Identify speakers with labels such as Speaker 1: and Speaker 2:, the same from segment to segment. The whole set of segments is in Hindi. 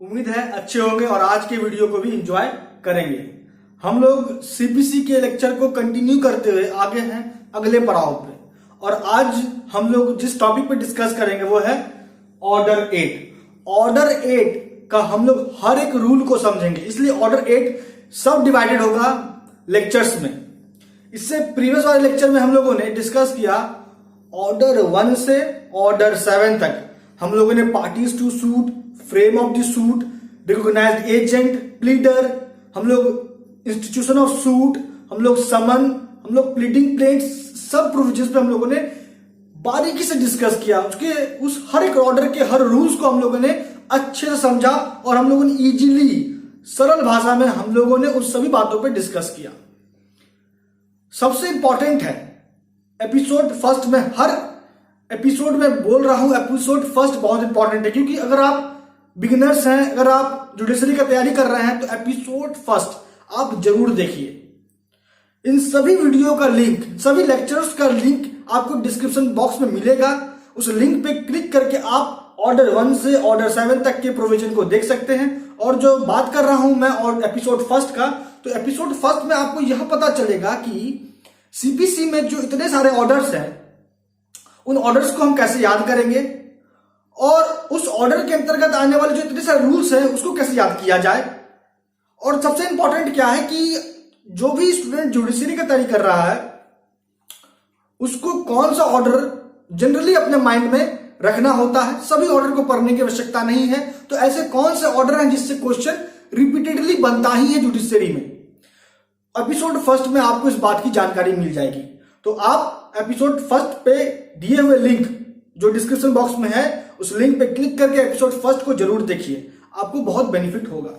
Speaker 1: उम्मीद है अच्छे होंगे और आज के वीडियो को भी एंजॉय करेंगे। हम लोग सीपीसी के लेक्चर को कंटिन्यू करते हुए आगे हैं अगले पड़ाव पे, और आज हम लोग जिस टॉपिक पे डिस्कस करेंगे वो है ऑर्डर 8। ऑर्डर 8 का हम लोग हर एक रूल को समझेंगे, इसलिए ऑर्डर 8 सब डिवाइडेड होगा लेक्चर्स में। इससे प्रीवियस वाले लेक्चर में हम लोगों ने डिस्कस किया ऑर्डर 1 से ऑर्डर 7 तक। हम लोगों ने parties to suit, frame of the suit, recognised agent, pleader, हम लोग इंस्टीट्यूशन ऑफ सूट, हम लोग समन, हम लोग प्लीडिंग प्लेट्स, सब प्रोविजंस पे हम लोगों ने बारीकी से डिस्कस किया। उसके उस हर एक ऑर्डर के हर रूल्स को हम लोगों ने अच्छे से समझा और हम लोगों ने इजीली सरल भाषा में हम लोगों ने उस सभी बातों पे डिस्कस किया। सबसे इंपॉर्टेंट है एपिसोड फर्स्ट में, हर एपिसोड में बोल रहा हूं एपिसोड फर्स्ट बहुत इंपॉर्टेंट है, क्योंकि अगर आप बिगिनर्स हैं, अगर आप जुडिशरी का तैयारी कर रहे हैं तो एपिसोड फर्स्ट आप जरूर देखिए। इन सभी वीडियो का लिंक, सभी लेक्चर्स का लिंक आपको डिस्क्रिप्शन बॉक्स में मिलेगा। उस लिंक पे क्लिक करके आप ऑर्डर 1 से ऑर्डर 7 तक के प्रोविजन को देख सकते हैं। और जो बात कर रहा हूं मैं और एपिसोड फर्स्ट का, तो एपिसोड फर्स्ट में आपको यह पता चलेगा कि सीपीसी में जो इतने सारे ऑर्डर्स हैं उन ऑर्डर्स को हम कैसे याद करेंगे, और उस ऑर्डर के अंतर्गत आने वाले जो इतने सारे रूल्स हैं उसको कैसे याद किया जाए। और सबसे इंपॉर्टेंट क्या है कि जो भी स्टूडेंट जुडिशरी का तैयारी कर रहा है उसको कौन सा ऑर्डर जनरली अपने माइंड में रखना होता है। सभी ऑर्डर को पढ़ने की आवश्यकता नहीं है, तो ऐसे कौन से ऑर्डर हैं जिससे क्वेश्चन रिपीटेडली बनता ही है जुडिशरी में। एपिसोड फर्स्ट में आपको इस बात की जानकारी मिल जाएगी। तो आप एपिसोड फर्स्ट पे दिए हुए लिंक जो डिस्क्रिप्शन बॉक्स में है उस लिंक पे क्लिक करके एपिसोड फर्स्ट को जरूर देखिए, आपको बहुत बेनिफिट होगा।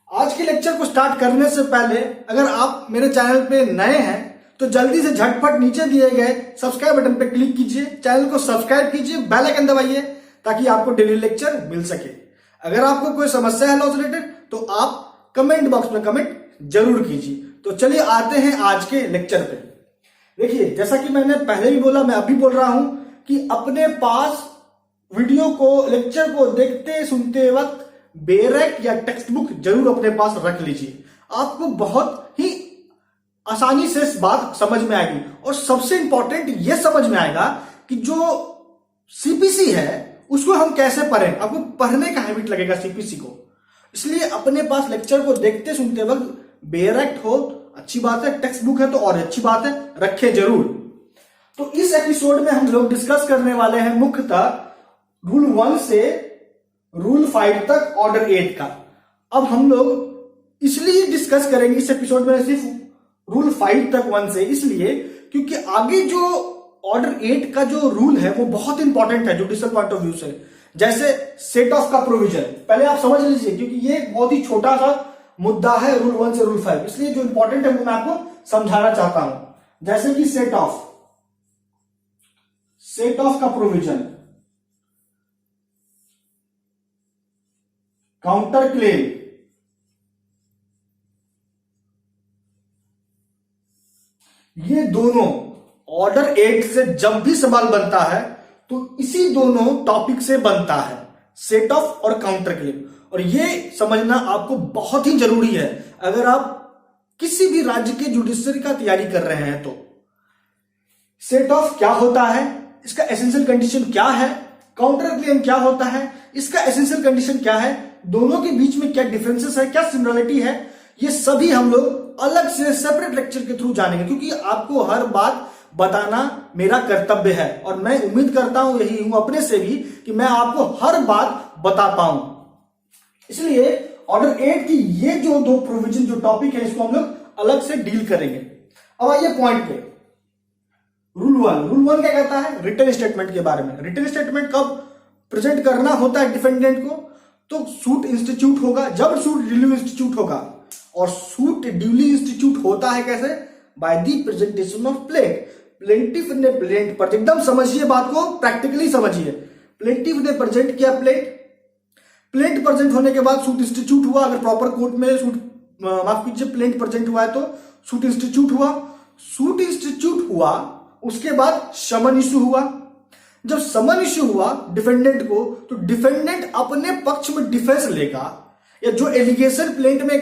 Speaker 1: आज के लेक्चर को स्टार्ट करने से पहले अगर आप मेरे चैनल पे नए हैं तो जल्दी से झटपट नीचे दिए गए सब्सक्राइब बटन पे क्लिक कीजिए, चैनल को सब्सक्राइब कीजिए, बेल आइकन दबाइए ताकि आपको डेली लेक्चर मिल सके। अगर आपको कोई समस्या है लॉ से रिलेटेड तो आप कमेंट बॉक्स में कमेंट जरूर कीजिए। तो चलिए आते हैं आज के लेक्चर पे। देखिए, जैसा कि मैंने पहले भी बोला, मैं अभी बोल रहा हूं कि अपने पास वीडियो को, लेक्चर को देखते सुनते वक्त बेरेक या टेक्स्ट बुक जरूर अपने पास रख लीजिए। आपको बहुत ही आसानी से इस बात समझ में आएगी, और सबसे इंपॉर्टेंट यह समझ में आएगा कि जो सीपीसी है उसको हम कैसे पढ़ें। आपको पढ़ने का हैबिट लगेगा सीपीसी को, इसलिए अपने पास लेक्चर को देखते सुनते वक्त बेरेक्ट हो अच्छी बात है, टेक्स्ट बुक है तो और अच्छी बात है, रखे जरूर। तो इस एपिसोड में हम लोग डिस्कस करने वाले हैं मुख्यतः रूल 1 से रूल 5 तक ऑर्डर 8 का। अब हम लोग इसलिए डिस्कस करेंगे इस एपिसोड में सिर्फ रूल 5 तक 1 से, इसलिए क्योंकि आगे जो ऑर्डर 8 का जो रूल है वो बहुत इंपॉर्टेंट है जुडिशियल पॉइंट ऑफ व्यू से। जैसे सेट ऑफ का प्रोविजन, पहले आप समझ लीजिए क्योंकि ये बहुत ही छोटा सा मुद्दा है रूल 1 से रूल 5, इसलिए जो इंपॉर्टेंट है वो मैं आपको समझाना चाहता हूं। जैसे कि सेट ऑफ का प्रोविजन, काउंटर क्लेम, ये दोनों ऑर्डर 8 से जब भी सवाल बनता है तो इसी दोनों टॉपिक से बनता है, सेट ऑफ और काउंटर क्लेम। और ये समझना आपको बहुत ही जरूरी है अगर आप किसी भी राज्य के जुडिशरी का तैयारी कर रहे हैं। तो सेट ऑफ क्या होता है, इसका एसेंशियल कंडीशन क्या है, काउंटर क्लेम क्या होता है, इसका एसेंशियल कंडीशन क्या है, दोनों के बीच में क्या डिफरेंसेस है, क्या सिमिलरिटी है, ये सभी हम लोग अलग से सेपरेट लेक्चर के थ्रू जानेंगे, क्योंकि आपको हर बात बताना मेरा कर्तव्य है। और मैं उम्मीद करता हूं, यही हूं अपने से भी, कि मैं आपको हर बात बता पाऊं। इसलिए ऑर्डर 8 की ये जो दो प्रोविजन, जो टॉपिक है, इसको हम लोग अलग से डील करेंगे। अब आइए पॉइंट पे। रूल 1 क्या कहता है, रिटन स्टेटमेंट के बारे में। रिटन स्टेटमेंट कब प्रेजेंट करना होता है डिफेंडेंट को, तो सूट इंस्टीट्यूट होगा, जब सूट ड्यूली इंस्टीट्यूट होगा। और सूट ड्यूली इंस्टीट्यूट होता है कैसे, by the presentation of plaint. Plaintiff ने प्लेंट पर, एकदम समझिए बात को, प्रैक्टिकली समझिए। प्लेंटिफ ने प्रेजेंट किया प्लेंट प्रेजेंट होने के बाद सूट इंस्टीट्यूट हुआ। अगर प्रॉपर कोर्ट में सूट, माफ कीजिए, प्लेंट प्रेजेंट हुआ है तो सूट इंस्टीट्यूट हुआ। सूट इंस्टीट्यूट हुआ, उसके बाद समन इशू हुआ। जब समन इश्यू हुआ डिफेंडेंट को, तो डिफेंडेंट अपने पक्ष में डिफेंस लेगा, या जो एलिगेशन प्लेंट में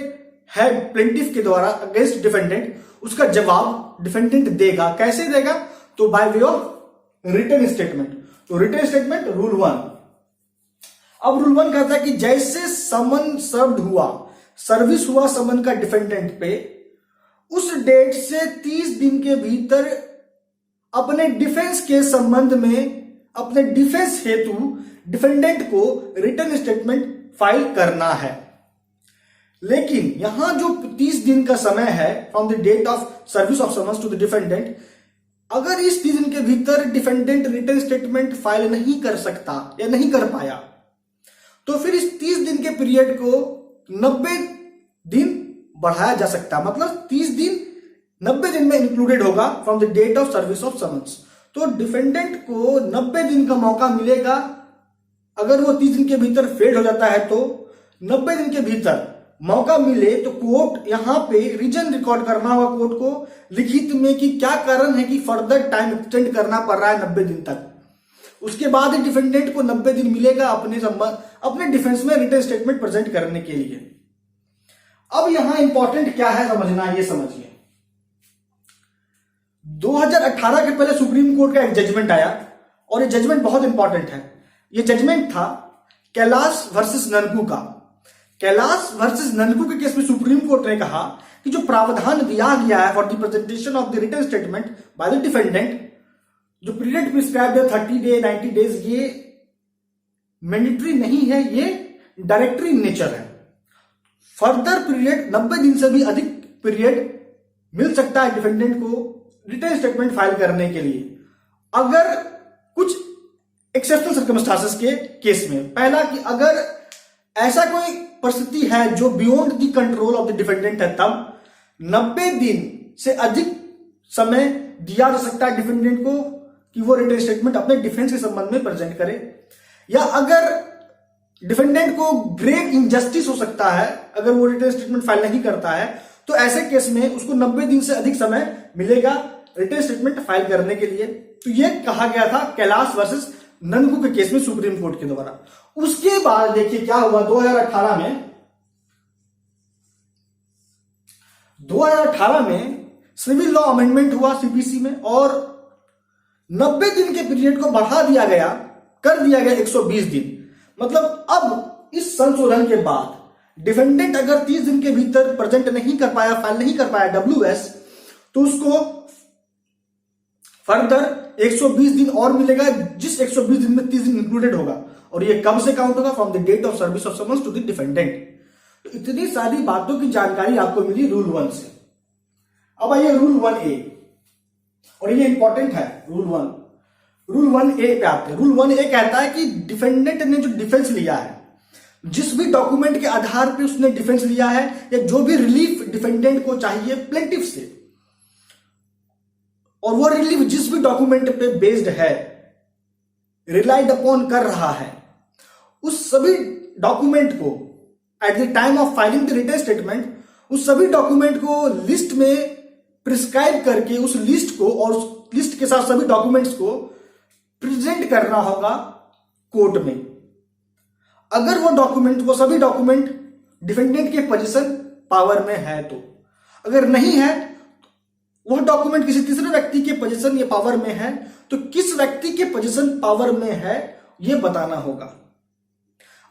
Speaker 1: है प्लेंटिफ के द्वारा अगेंस्ट डिफेंडेंट, उसका जवाब डिफेंडेंट देगा। कैसे देगा? तो by way of written statement. तो रिटन स्टेटमेंट रूल 1। अब रूल 1 कहता है कि जैसे समन सर्व्ड हुआ, सर्विस हुआ समन का डिफेंडेंट पे, उस डेट से 30 दिन के भीतर अपने डिफेंस के संबंध में, अपने डिफेंस हेतु डिफेंडेंट को रिटन स्टेटमेंट फाइल करना है। लेकिन यहां जो 30 दिन का समय है from the date of service of summons to the defendant, अगर इस 30 दिन के भीतर डिफेंडेंट रिटन स्टेटमेंट फाइल नहीं कर सकता या नहीं कर पाया, तो फिर इस 30 दिन के पीरियड को 90 दिन बढ़ाया जा सकता है। मतलब 30 दिन 90 दिन में इंक्लूडेड होगा from the date of service of summons. तो डिफेंडेंट को 90 दिन का मौका मिलेगा। अगर वो 30 दिन के भीतर फेल हो जाता है तो 90 दिन के भीतर मौका मिले तो कोर्ट यहां पे रीजन रिकॉर्ड करना होगा कोर्ट को लिखित में कि क्या कारण है कि फर्दर टाइम एक्सटेंड करना पड़ रहा है 90 दिन तक। उसके बाद डिफेंडेंट को 90 दिन मिलेगा अपने डिफेंस में रिटन स्टेटमेंट प्रेजेंट करने के लिए। अब यहां इंपॉर्टेंट क्या है समझना, ये समझिए। 2018 के पहले सुप्रीम कोर्ट का एक जजमेंट आया और ये जजमेंट बहुत इंपॉर्टेंट है। ये जजमेंट था कैलाश वर्सेस ननकू का। कैलाश वर्सेस ननकू के केस में सुप्रीम कोर्ट ने कहा कि जो प्रावधान दिया गया है for the presentation of the written statement by the defendant, जो पीरियड प्रिस्क्राइब्ड है 30 डे 90 डेज, ये मैंडेटरी नहीं है, ये डायरेक्टरी इन नेचर है। फर्दर पीरियड 90 दिन से भी अधिक पीरियड मिल सकता है डिफेंडेंट को रिटन स्टेटमेंट फाइल करने के लिए, अगर कुछ एक्सेप्शनल सर्कमस्टांसेस के केस में। पहला कि अगर ऐसा कोई परिस्थिति है जो beyond the control of the defendant है, तब 90 दिन से अधिक समय दिया जा सकता है डिफेंडेंट को कि वो रिटन स्टेटमेंट अपने डिफेंस के संबंध में प्रेजेंट करे। या अगर डिफेंडेंट को ग्रेव इंजस्टिस हो सकता है अगर वो रिटन स्टेटमेंट फाइल नहीं करता है, तो ऐसे केस में उसको 90 दिन से अधिक समय मिलेगा रिटन स्टेटमेंट फाइल करने के लिए। तो ये कहा गया था कैलाश वर्सेस ननकू के केस में सुप्रीम कोर्ट के द्वारा। उसके बाद देखिए क्या हुआ 2018 में सिविल लॉ अमेंडमेंट हुआ सीपीसी में, और 90 दिन के पीरियड को बढ़ा दिया गया, कर दिया गया 120 दिन। मतलब अब इस संशोधन के बाद डिफेंडेंट अगर 30 दिन के भीतर प्रेजेंट नहीं कर पाया, फाइल नहीं कर पाया WS, तो उसको फर्दर 120 दिन और मिलेगा, जिस 120 दिन में 30 दिन इंक्लूडेड होगा। और ये कब से काउंट होगा? From the date of service of summons to the defendant. तो इतनी सारी बातों की जानकारी आपको मिली रूल 1 से। अब आइए रूल 1A, और ये इंपॉर्टेंट है रूल 1A पे आते हैं। रूल 1A कहता है कि डिफेंडेंट ने जो डिफेंस लिया है, जिस भी डॉक्यूमेंट के आधार पे उसने डिफेंस लिया है, या जो भी रिलीफ डिफेंडेंट को चाहिए प्लेंटिफ से, और वो रिलीफ जिस भी डॉक्यूमेंट पे बेस्ड है, रिलाइड अपॉन कर रहा है, उस सभी डॉक्यूमेंट को at the time of filing the written statement, उस सभी डॉक्यूमेंट को लिस्ट में प्रिस्क्राइब करके उस लिस्ट को और उस लिस्ट के साथ सभी डॉक्यूमेंट्स को प्रेजेंट करना होगा कोर्ट में। अगर वो डॉक्यूमेंट, वो सभी डॉक्यूमेंट डिफेंडेंट के पोजीशन पावर में है तो, अगर नहीं है, वह डॉक्यूमेंट किसी तीसरे व्यक्ति के पोजीशन या पावर में है, तो किस व्यक्ति के पोजीशन पावर में है यह बताना होगा।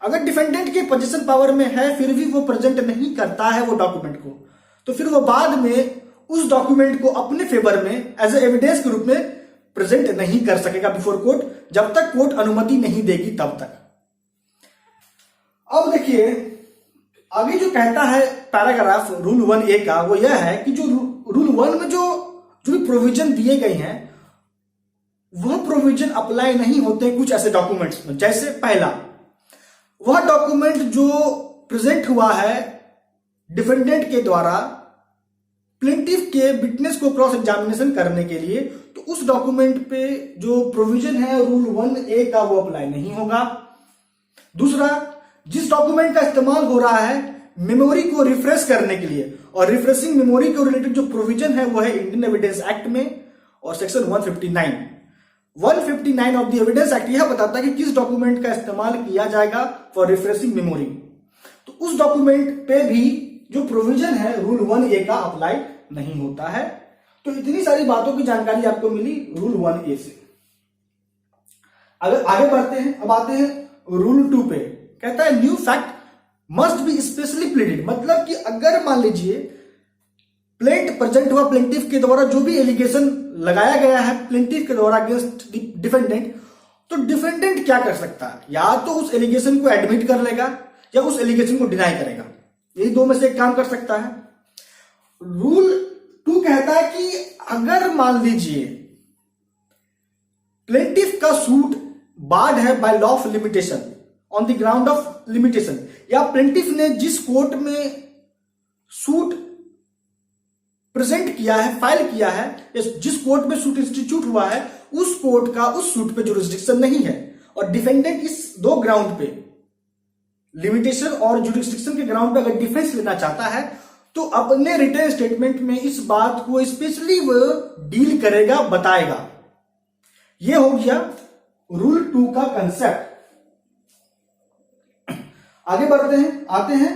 Speaker 1: अगर डिफेंडेंट के पोजीशन पावर में है फिर भी वो प्रेजेंट नहीं करता है वो डॉक्यूमेंट को, तो फिर वो बाद में उस डॉक्यूमेंट को अपने फेवर में एज ए एविडेंस के रूप में प्रेजेंट नहीं कर सकेगा बिफोर कोर्ट, जब तक कोर्ट अनुमति नहीं देगी तब तक। अब देखिए आगे जो कहता है पैराग्राफ रूल 1A का, वो यह है कि जो रूल 1 में जो भी प्रोविजन दिए गए हैं, वह प्रोविजन अप्लाई नहीं होते कुछ ऐसे डॉक्यूमेंट्स में। जैसे पहला, वह डॉक्यूमेंट जो प्रेजेंट हुआ है डिफेंडेंट के द्वारा प्लेंटिफ के विटनेस को क्रॉस एग्जामिनेशन करने के लिए, तो उस डॉक्यूमेंट पे जो प्रोविजन है रूल 1A का वो अप्लाई नहीं होगा। दूसरा, जिस डॉक्यूमेंट का इस्तेमाल हो रहा है मेमोरी को रिफ्रेश करने के लिए, और रिफ्रेशिंग मेमोरी को रिलेटेड जो प्रोविजन है वो है इंडियन एविडेंस एक्ट में और section 159। 159 of the evidence act यह बताता है कि किस डॉक्यूमेंट का इस्तेमाल किया जाएगा फॉर रिफ्रेशिंग मेमोरी। तो उस डॉक्यूमेंट पे भी जो प्रोविजन है रूल 1A का अप्लाई नहीं होता है। तो इतनी सारी बातों की जानकारी आपको मिली रूल 1A से। अगर आगे बढ़ते हैं, अब आते हैं रूल 2 पे। कहता है new fact must be specially pleaded, मतलब कि अगर मान लीजिए प्लेंट प्रेजेंट हुआ, प्लेंटिफ के द्वारा जो भी एलिगेशन लगाया गया है प्लेंटिफ के द्वारा अगेंस्ट डिफेंडेंट, तो डिफेंडेंट क्या कर सकता है, या तो उस एलिगेशन को एडमिट कर लेगा या उस एलिगेशन को डिनाई करेगा, यही दो में से एक काम कर सकता है। रूल 2 कहता है कि अगर मान लीजिए प्लेंटिफ का सूट बार्ड है by law of limitation on the ground of limitation, या प्लेंटिफ ने जिस कोर्ट में सूट प्रेजेंट किया है, फाइल किया है, जिस कोर्ट में सूट इंस्टीट्यूट हुआ है उस कोर्ट का उस सूट पे जुरिस्डिक्शन नहीं है, और डिफेंडेंट इस दो ग्राउंड पे लिमिटेशन और जुरिस्डिक्शन के ग्राउंड पे अगर डिफेंस लेना चाहता है तो अपने रिटन स्टेटमेंट में इस बात को स्पेशली वो डील करेगा, बताएगा। ये हो गया रूल 2 का कंसेप्ट। आगे बढ़ते हैं, आते हैं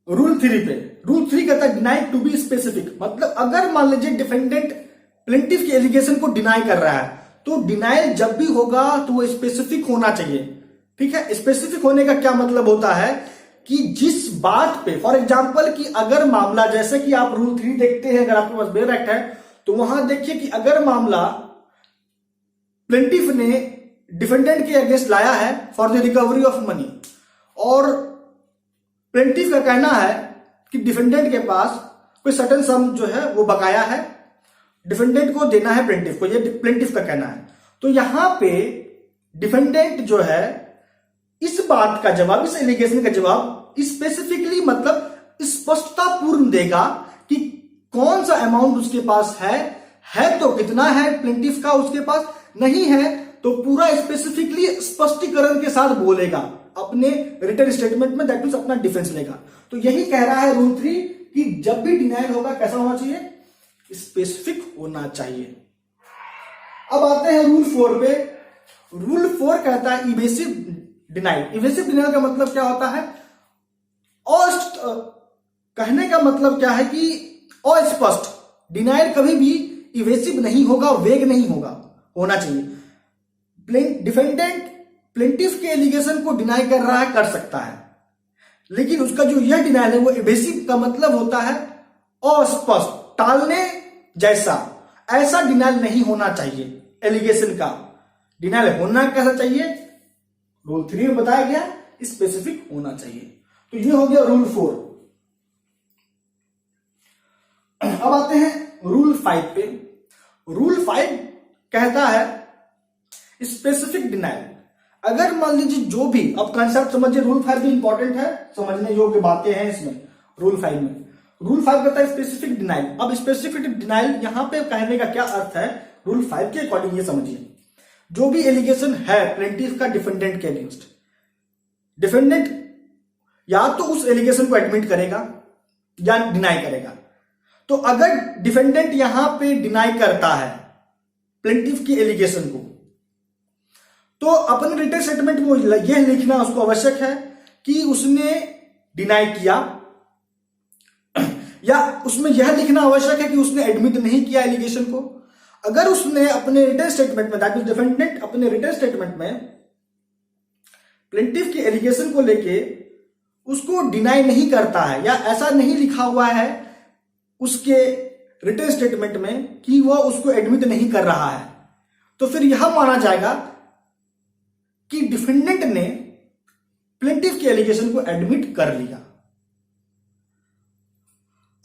Speaker 1: रूल 3 पे। रूल 3 कहता है डिनाइड टू बी स्पेसिफिक, मतलब अगर मान लीजिए डिफेंडेंट प्लेंटिफ के एलिगेशन को डिनाई कर रहा है तो डिनाइल जब भी होगा तो वो स्पेसिफिक होना चाहिए। ठीक है, स्पेसिफिक होने का क्या मतलब होता है कि जिस बात पे, फॉर एग्जांपल कि अगर मामला, जैसे कि आप रूल 3 देखते हैं, अगर आपके पास बेयर एक्ट है तो वहां देखिए कि अगर मामला प्लेंटिफ ने डिफेंडेंट के अगेंस्ट लाया है for the recovery of money, और प्लेंटिफ का कहना है कि डिफेंडेंट के पास कोई सर्टेन सम जो है वो बकाया है, डिफेंडेंट को देना है प्लेंटिफ को, ये प्लेंटिफ का कहना है। तो यहां पे डिफेंडेंट जो है इस बात का जवाब, इस एलिगेशन का जवाब स्पेसिफिकली, मतलब स्पष्टता पूर्ण देगा कि कौन सा अमाउंट उसके पास है तो कितना है प्लेंटिफ का उसके पास, नहीं है तो पूरा स्पेसिफिकली स्पष्टीकरण के साथ बोलेगा अपने रिटन स्टेटमेंट में, दैट मींस अपना डिफेंस लेगा। तो यही कह रहा है रूल 3 कि जब भी डिनाइल होगा कैसा होना चाहिए, स्पेसिफिक होना चाहिए। अब आते हैं रूल 4 पे। रूल 4 कहता है इवेसिव डिनाइल। इवेसिव डिनाइल का मतलब क्या होता है, कहने का मतलब क्या है कि अस्पष्ट। डिनाइल कभी भी इवेसिव नहीं होगा, वेग नहीं होगा, होना चाहिए। डिफेंडेंट प्लेंटिफ के एलिगेशन को डिनाई कर रहा है, कर सकता है, लेकिन उसका जो यह डिनाइल है वो इवेसिव का मतलब होता है अस्पष्ट, टालने जैसा। ऐसा डिनाइल नहीं होना चाहिए। एलिगेशन का डिनाइल होना कैसा चाहिए, रूल 3 में बताया गया, स्पेसिफिक होना चाहिए। तो ये हो गया रूल 4। अब आते हैं रूल 5 पे। रूल 5 कहता है स्पेसिफिक डिनाइल। अगर मान लीजिए जो भी, अब कंसेप्ट समझिए, रूल 5 भी इंपॉर्टेंट है, समझने योग्य बातें हैं इसमें। रूल 5 में रूल 5 कहता है स्पेसिफिक डिनाइल। अब स्पेसिफिक डिनाइल यहां पे कहने का क्या अर्थ है, रूल 5 के अकॉर्डिंग ये समझिए, जो भी एलिगेशन है प्लेंटिफ का डिफेंडेंट के अगेंस्ट, डिफेंडेंट या तो उस एलिगेशन को एडमिट करेगा या डिनाई करेगा। तो अगर डिफेंडेंट यहां पे डिनाई करता है प्लेंटिफ की एलिगेशन को, तो अपने रिटन स्टेटमेंट में यह लिखना उसको आवश्यक है कि उसने डिनाई किया, या उसमें यह लिखना आवश्यक है कि उसने एडमिट नहीं किया एलिगेशन को। अगर उसने अपने रिटन स्टेटमेंट में, दैट मींस डिफेंडेंट अपने रिटन स्टेटमेंट में प्लेंटिफ के एलिगेशन को लेके उसको डिनाई नहीं करता है, या ऐसा नहीं लिखा हुआ है उसके रिटन स्टेटमेंट में कि वह उसको एडमिट नहीं कर रहा है, तो फिर यह माना जाएगा कि डिफेंडेंट ने प्लेंटिफ के एलिगेशन को एडमिट कर लिया।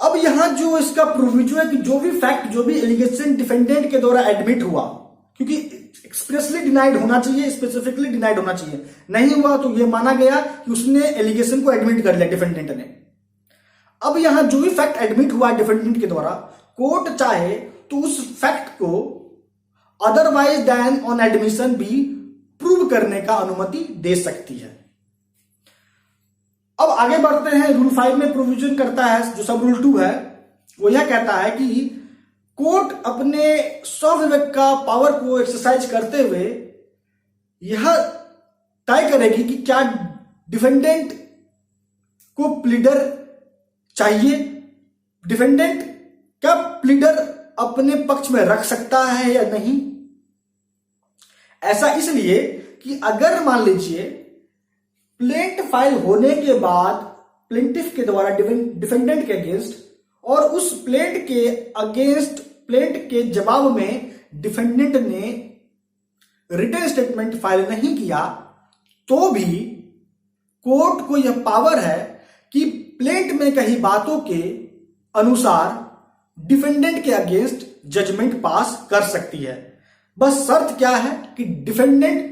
Speaker 1: अब यहां जो इसका प्रोविजन है कि जो भी फैक्ट, जो भी एलिगेशन डिफेंडेंट के द्वारा एडमिट हुआ, क्योंकि एक्सप्रेसली डिनाइड होना चाहिए, स्पेसिफिकली डिनाइड होना चाहिए, नहीं हुआ तो यह माना गया कि उसने एलिगेशन को एडमिट कर लिया डिफेंडेंट ने। अब यहां जो भी फैक्ट एडमिट हुआ डिफेंडेंट के द्वारा, कोर्ट चाहे तो उस फैक्ट को अदरवाइज देन ऑन एडमिशन भी प्रूव करने का अनुमति दे सकती है। अब आगे बढ़ते हैं, रूल 5 में प्रोविजन करता है, जो सब रूल 2 है वो यह कहता है कि कोर्ट अपने स्वविवेक का पावर को एक्सरसाइज करते हुए यह तय करेगी कि क्या डिफेंडेंट को प्लीडर चाहिए, डिफेंडेंट क्या प्लीडर अपने पक्ष में रख सकता है या नहीं। ऐसा इसलिए कि अगर मान लीजिए प्लेंट फाइल होने के बाद प्लेंटिफ के द्वारा डिफेंडेंट के अगेंस्ट और उस प्लेंट के अगेंस्ट प्लेंट के जवाब में डिफेंडेंट ने रिटन स्टेटमेंट फाइल नहीं किया, तो भी कोर्ट को यह पावर है कि प्लेंट में कही बातों के अनुसार डिफेंडेंट के अगेंस्ट जजमेंट पास कर सकती है। बस शर्त क्या है कि डिफेंडेंट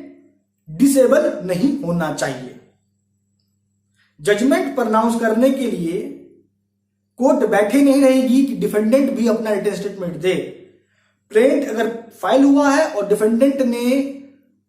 Speaker 1: डिसेबल नहीं होना चाहिए। जजमेंट प्रनाउंस करने के लिए कोर्ट बैठी नहीं रहेगी कि डिफेंडेंट भी अपना रिटन स्टेटमेंट दे। प्लेंट अगर फाइल हुआ है और डिफेंडेंट ने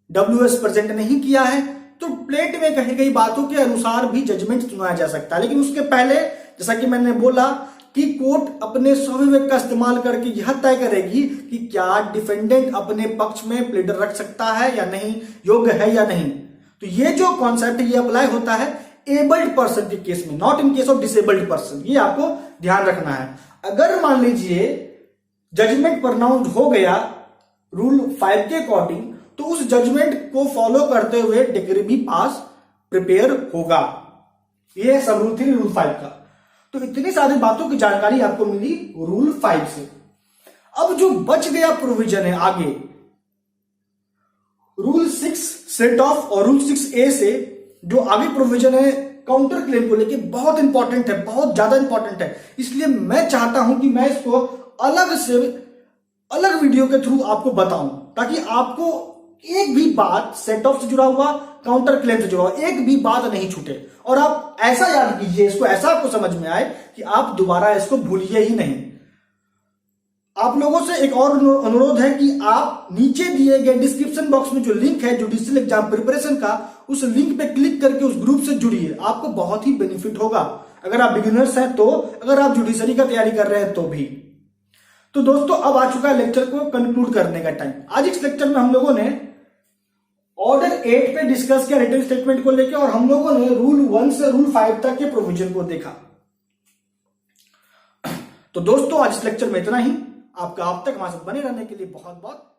Speaker 1: WS प्रेजेंट नहीं किया है तो प्लेंट में कही गई बातों के अनुसार भी जजमेंट सुनाया जा सकता है। लेकिन उसके पहले जैसा कि मैंने बोला कि कोर्ट अपने स्वविवेक का इस्तेमाल करके यह तय करेगी कि क्या डिफेंडेंट अपने पक्ष में प्लीडर रख सकता है या नहीं, योग्य है या नहीं। तो ये जो कॉन्सेप्ट ये अप्लाई होता है एबल्ड पर्सन के केस में, not in case of disabled person. ये आपको ध्यान रखना है। अगर मान लीजिए जजमेंट प्रनाउंस हो गया रूल 5 के अकॉर्डिंग, तो उस जजमेंट को फॉलो करते हुए डिक्री भी पास प्रिपेयर होगा। ये है सब रूल 3 रूल 5 का। तो इतनी सारी बातों की जानकारी आपको मिली रूल 5 से। अब जो बच गया प्रोविजन है आगे रूल 6 सेट ऑफ और रूल 6A से, जो आगे प्रोविजन है काउंटर क्लेम को लेके बहुत इंपॉर्टेंट है, बहुत ज्यादा इंपॉर्टेंट है। इसलिए मैं चाहता हूं कि मैं इसको अलग वीडियो के थ्रू आपको बताऊं, ताकि आपको एक भी बात सेट ऑफ से जुड़ा हुआ, काउंटर क्लेम से जुड़ा हुआ एक भी बात नहीं छूटे। और आप ऐसा याद कीजिए इसको, ऐसा आपको समझ में आए कि आप दोबारा इसको भूलिए ही नहीं। आप लोगों से एक और अनुरोध है कि आप नीचे दिए गए डिस्क्रिप्शन बॉक्स में जो लिंक है जुडिशियल एग्जाम प्रिपरेशन का, उस लिंक पे क्लिक करके उस ग्रुप से जुड़िए। आपको बहुत ही बेनिफिट होगा अगर आप बिगिनर्स हैं तो, अगर आप जुडिशरी का तैयारी कर रहे हैं तो भी। तो दोस्तों अब आ चुका है लेक्चर को कंक्लूड करने का टाइम। आज इस लेक्चर में हम लोगों ने ऑर्डर 8 पे डिस्कस किया रिटन स्टेटमेंट को लेकर, और हम लोगों ने रूल 1 से रूल 5 तक के प्रोविजन को देखा। तो दोस्तों आज इस लेक्चर में इतना ही। आपका अब तक हमारे साथ बने रहने के लिए बहुत बहुत